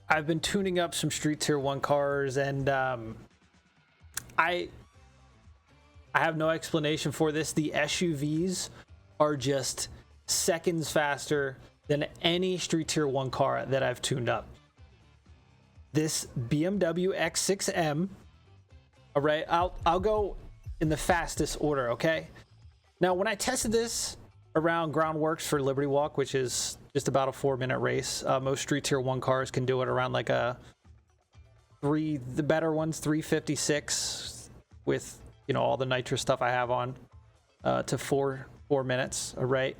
I've been tuning up some Street Tier 1 cars, and I have no explanation for this. The SUVs are just seconds faster than any Street Tier 1 car that I've tuned up. This BMW X6M, all right, I'll go in the fastest order, okay? Now, when I tested this around Groundworks for Liberty Walk, which is just about a 4-minute race, most Street Tier 1 cars can do it around like the better ones, 356 with, you know, all the nitrous stuff I have on, to 4 minutes, all right?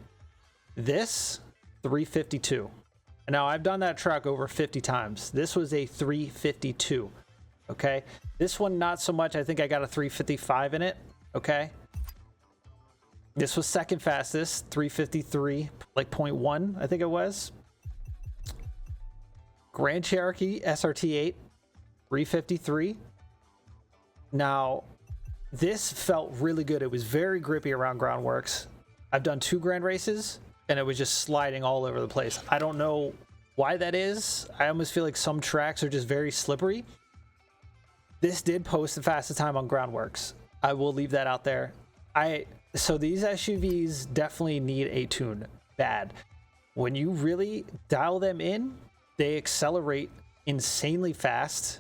This, 352. And now I've done that truck over 50 times. This was a 352, okay? This one, not so much. I think I got a 355 in it, okay? This was second fastest, 353, like 0.1, I think it was. Grand Cherokee SRT8, 353. Now, this felt really good. It was very grippy around Groundworks. I've done 2 grand races, and it was just sliding all over the place. I don't know why that is. I almost feel like some tracks are just very slippery. This did post the fastest time on Groundworks. I will leave that out there. So these SUVs definitely need a tune bad. When you really dial them in, they accelerate insanely fast.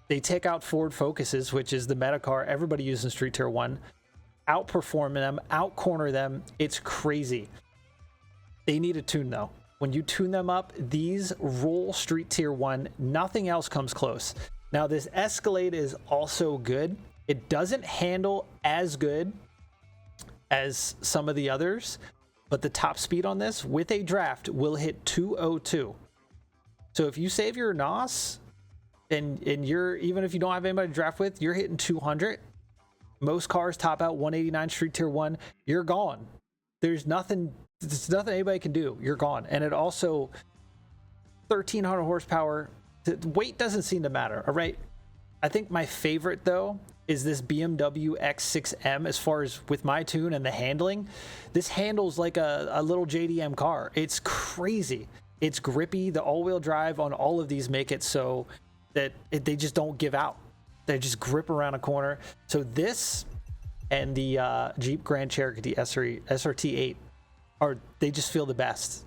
They take out Ford Focuses, which is the meta car everybody uses in Street Tier 1, outperform them, outcorner them. It's crazy. They need a tune though. When you tune them up, these roll Street Tier 1. Nothing else comes close. Now, this Escalade is also good. It doesn't handle as good as some of the others, but the top speed on this with a draft will hit 202. So if you save your NOS and you're, even if you don't have anybody to draft with, you're hitting 200. Most cars top out 189 Street Tier 1. You're gone. There's nothing anybody can do. You're gone. And it also 1300 horsepower. The weight doesn't seem to matter. All right. I think my favorite though is this BMW X6M. As far as with my tune and the handling, this handles like a little JDM car. It's crazy. It's grippy. The all-wheel drive on all of these make it so that they just don't give out. They just grip around a corner. So this and the Jeep Grand Cherokee SRT8 they just feel the best.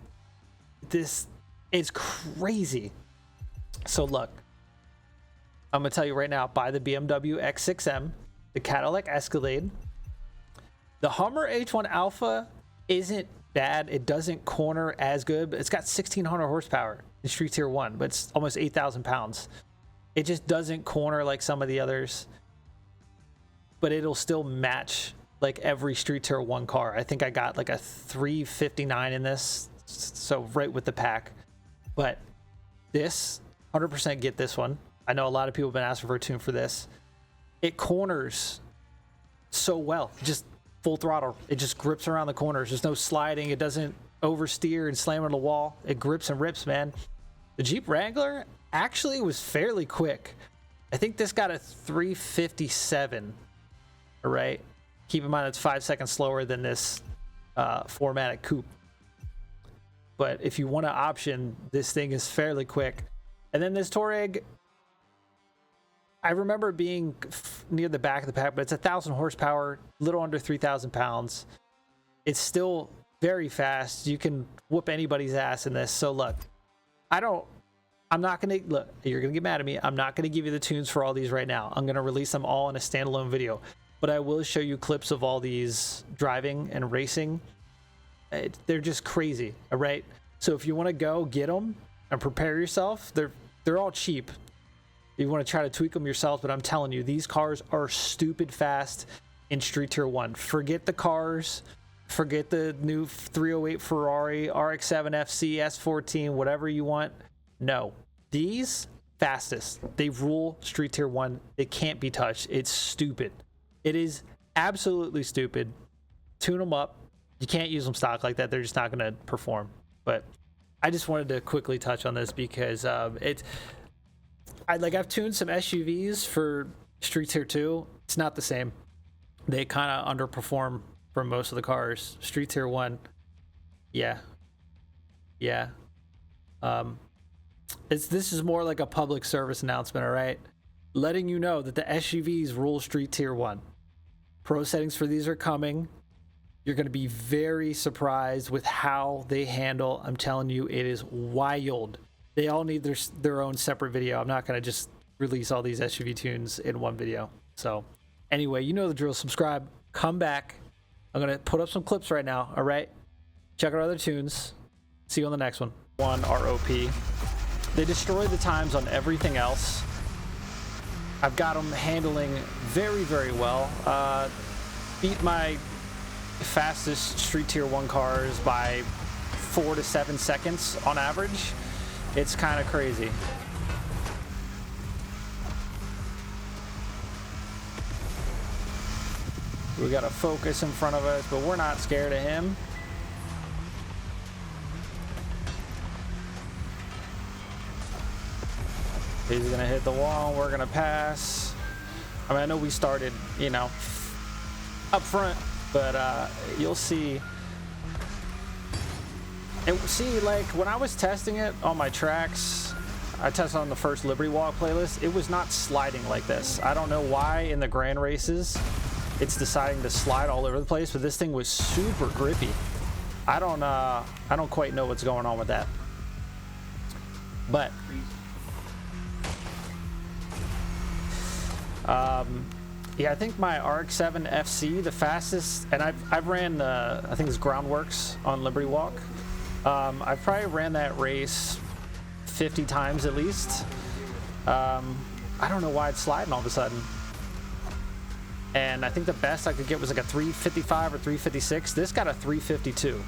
This is crazy. So look, I'm gonna tell you right now, buy the BMW X6M, the Cadillac Escalade. The Hummer H1 Alpha isn't bad. It doesn't corner as good, but it's got 1600 horsepower in Street Tier 1, but it's almost 8,000 pounds. It just doesn't corner like some of the others, but it'll still match like every Street Tier 1 car. I think I got like a 359 in this, so right with the pack. But this, 100% get this one. I know a lot of people have been asking for a tune for this. It corners so well, just full throttle. It just grips around the corners. There's no sliding. It doesn't oversteer and slam on the wall. It grips and rips, man. The Jeep Wrangler actually was fairly quick. I think this got a 357, all right? Keep in mind it's 5 seconds slower than this 4MATIC Coupe. But if you want an option, this thing is fairly quick. And then this Touareg, I remember being near the back of the pack, but it's 1,000 horsepower, little under 3,000 pounds. It's still very fast. You can whoop anybody's ass in this. So look, I'm not going to, look, you're going to get mad at me. I'm not going to give you the tunes for all these right now. I'm going to release them all in a standalone video, but I will show you clips of all these driving and racing. They're just crazy. All right. So if you want to go get them and prepare yourself, they're all cheap. You want to try to tweak them yourself, but I'm telling you, these cars are stupid fast in Street Tier 1. Forget the cars. Forget the new 308 Ferrari, RX-7 FC, S14, whatever you want. No. These, fastest. They rule Street Tier 1. They can't be touched. It's stupid. It is absolutely stupid. Tune them up. You can't use them stock like that. They're just not going to perform. But I just wanted to quickly touch on this because I've tuned some SUVs for Street Tier 2. It's not the same. They kind of underperform for most of the cars. Street Tier 1, yeah. This is more like a public service announcement, all right? Letting you know that the SUVs rule Street Tier 1. Pro settings for these are coming. You're going to be very surprised with how they handle. I'm telling you, it is wild. They all need their own separate video. I'm not going to just release all these SUV tunes in one video. So anyway, you know the drill. Subscribe. Come back. I'm going to put up some clips right now, all right? Check out other tunes. See you on the next one. One ROP. They destroy the times on everything else. I've got them handling very, very well. Beat my fastest Street Tier 1 cars by 4 to 7 seconds on average. It's kind of crazy. We got a Focus in front of us, but we're not scared of him. He's gonna hit the wall, we're gonna pass. I mean, I know we started, you know, up front, but you'll see. And see, like, when I was testing it on my tracks, I tested on the first Liberty Walk playlist, it was not sliding like this. I don't know why in the grand races it's deciding to slide all over the place, but this thing was super grippy. I don't quite know what's going on with that. But yeah, I think my RX-7 FC, the fastest, and I've ran the, I think it's Groundworks on Liberty Walk. I've probably ran that race 50 times at least. I don't know why it's sliding all of a sudden. And I think the best I could get was like a 355 or 356. This got a 352.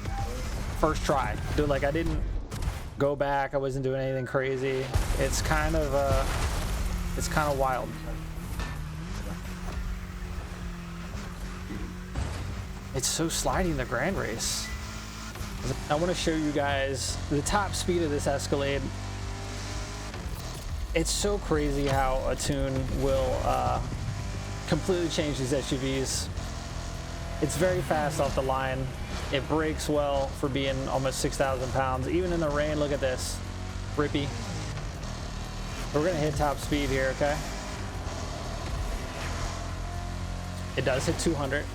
First try. Dude, like, I didn't go back. I wasn't doing anything crazy. It's kind of wild. It's so sliding the grand race. I want to show you guys the top speed of this Escalade. It's so crazy how a tune will completely change these SUVs. It's very fast off the line. It brakes well for being almost 6,000 pounds. Even in the rain, look at this. Rippy. We're gonna hit top speed here, okay? It does hit 200.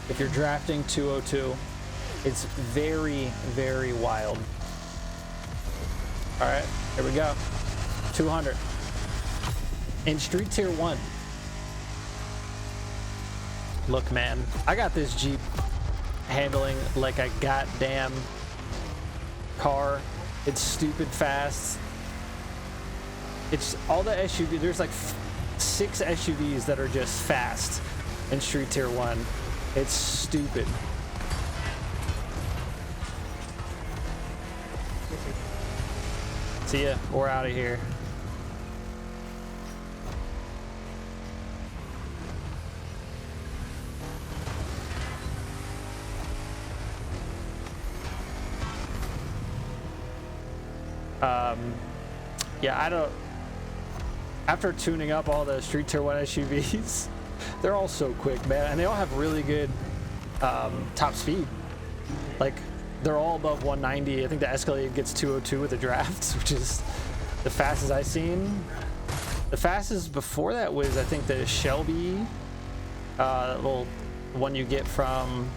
If you're drafting 202, it's very, very wild. All right, here we go. 200. In Street Tier 1. Look, man, I got this Jeep handling like a goddamn car. It's stupid fast. It's all the SUV. There's like 6 SUVs that are just fast in Street Tier 1. It's stupid. See ya. We're out of here. Yeah, I don't. After tuning up all the Street Tier 1 SUVs, they're all so quick, man, and they all have really good top speed. Like, they're all above 190. I think the Escalade gets 202 with the drafts, which is the fastest I've seen. The fastest before that was, I think, the Shelby, that little one you get from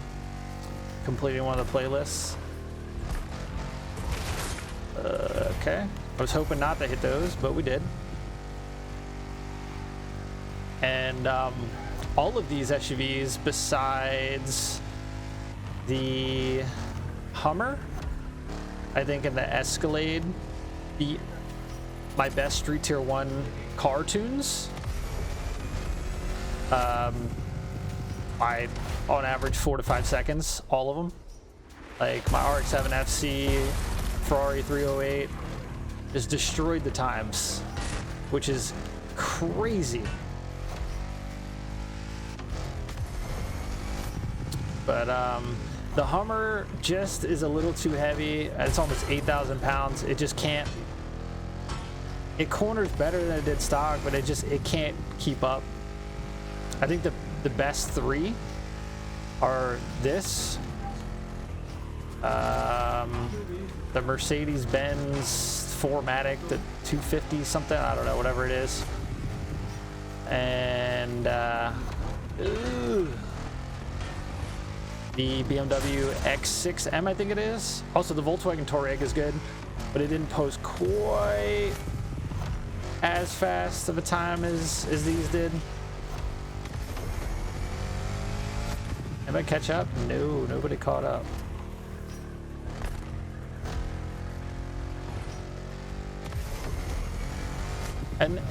completing one of the playlists. Okay, I was hoping not to hit those, but we did. And all of these SUVs, besides the Hummer, I think, and the Escalade, beat my best Street Tier 1 car tunes by, on average, 4 to 5 seconds, all of them. Like my RX-7 FC, Ferrari 308, just destroyed the times, which is crazy. But the Hummer just is a little too heavy. It's almost 8,000 pounds. It just can't. It corners better than it did stock, but it can't keep up. I think the best 3 are this, the Mercedes-Benz 4MATIC, the 250 something, I don't know, whatever it is. And the BMW X6M, I think it is. Also, the Volkswagen Touareg is good, but it didn't post quite as fast of a time as these did. Anybody catch up? No, nobody caught up. And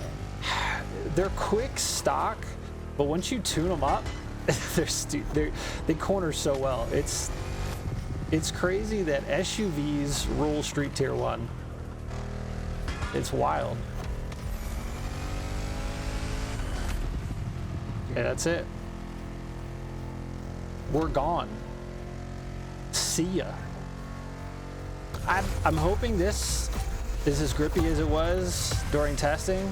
they're quick stock, but once you tune them up, they corner so well. It's crazy that SUVs rule Street Tier 1. It's wild. Okay, that's it. We're gone. See ya. I'm hoping this is as grippy as it was during testing,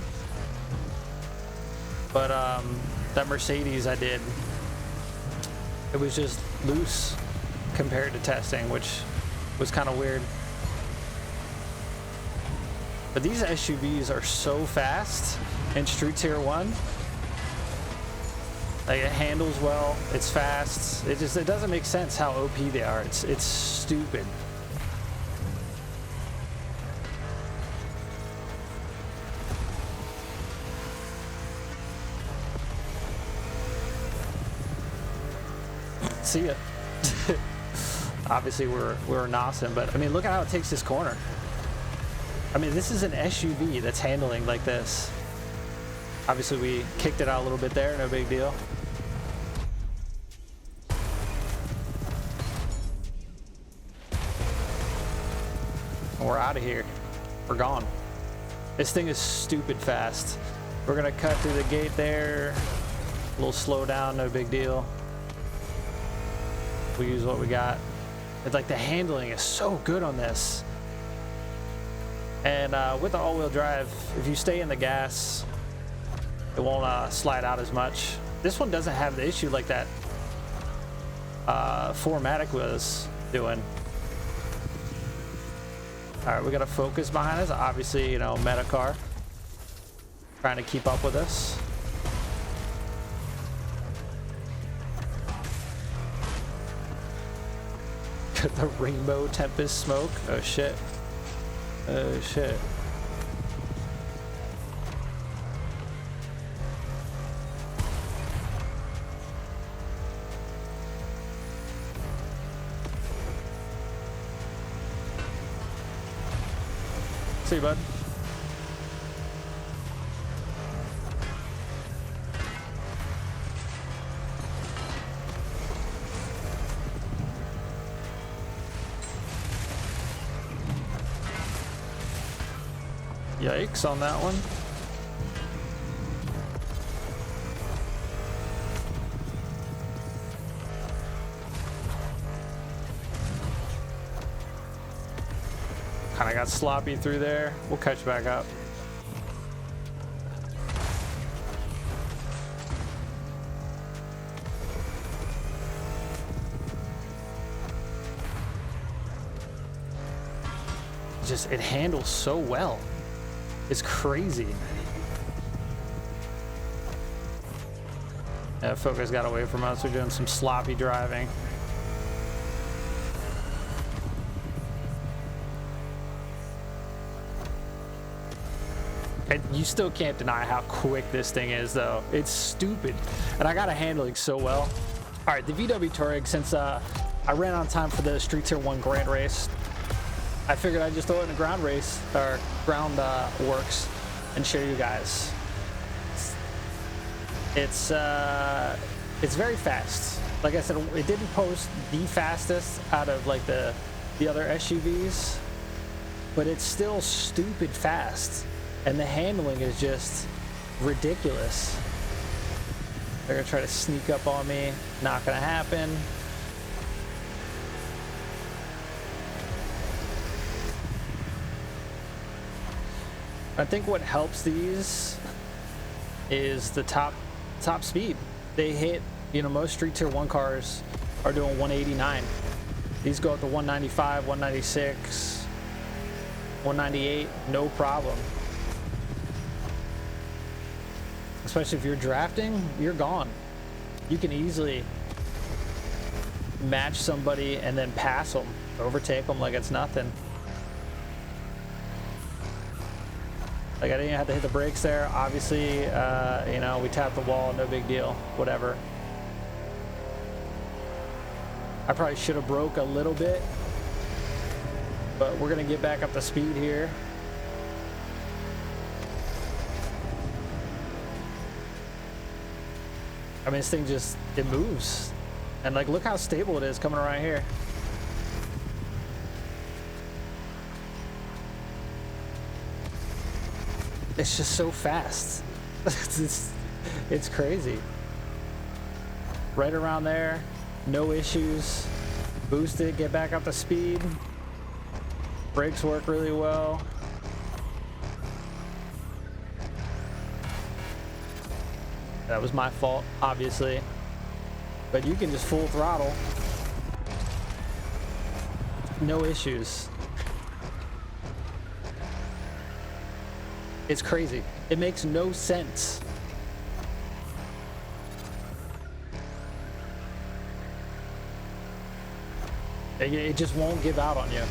but that Mercedes I did, it was just loose compared to testing, which was kind of weird. But these SUVs are so fast in Street Tier 1. Like, it handles well, it's fast. It doesn't make sense how OP they are. It's stupid. See ya. Obviously we're nossing, but I mean, look at how it takes this corner. I mean, this is an SUV that's handling like this. Obviously we kicked it out a little bit there, no big deal. And we're out of here. We're gone. This thing is stupid fast. We're gonna cut through the gate there. A little slow down, no big deal. We use what we got. It's like the handling is so good on this. And with the all-wheel drive, if you stay in the gas, it won't slide out as much. This one doesn't have the issue like that 4MATIC was doing. All right, we got a Focus behind us. Obviously, you know, meta car. Trying to keep up with us. The Rainbow Tempest smoke. Oh shit. Oh shit. See you, bud. Yikes on that one. Kind of got sloppy through there. We'll catch back up. Just, it handles so well. It's crazy. Yeah, Focus got away from us. We're doing some sloppy driving. And you still can't deny how quick this thing is, though. It's stupid. And I got it handling so well. All right, the VW Touareg, since I ran on time for the Street Tier 1 Grand Race, I figured I'd just throw it in a ground race, or ground works, and show you guys. It's very fast. Like I said, it didn't post the fastest out of like the other SUVs, but it's still stupid fast, and the handling is just ridiculous. They're gonna try to sneak up on me. Not gonna happen. I think what helps these is the top speed. They hit, you know, most Street Tier 1 cars are doing 189. These go up to 195, 196, 198, no problem. Especially if you're drafting, you're gone. You can easily match somebody and then pass them, overtake them like it's nothing. Like, I didn't have to hit the brakes there. Obviously, you know, we tapped the wall, no big deal, whatever. I probably should have broke a little bit, but we're gonna get back up to speed here. I mean, this thing just, it moves. And like, look how stable it is coming around here. It's just so fast. It's crazy. Right around there, no issues. Boost it, get back up to speed. Brakes work really well. That was my fault, obviously. But you can just full throttle. No issues. It's crazy. It makes no sense. It just won't give out on you.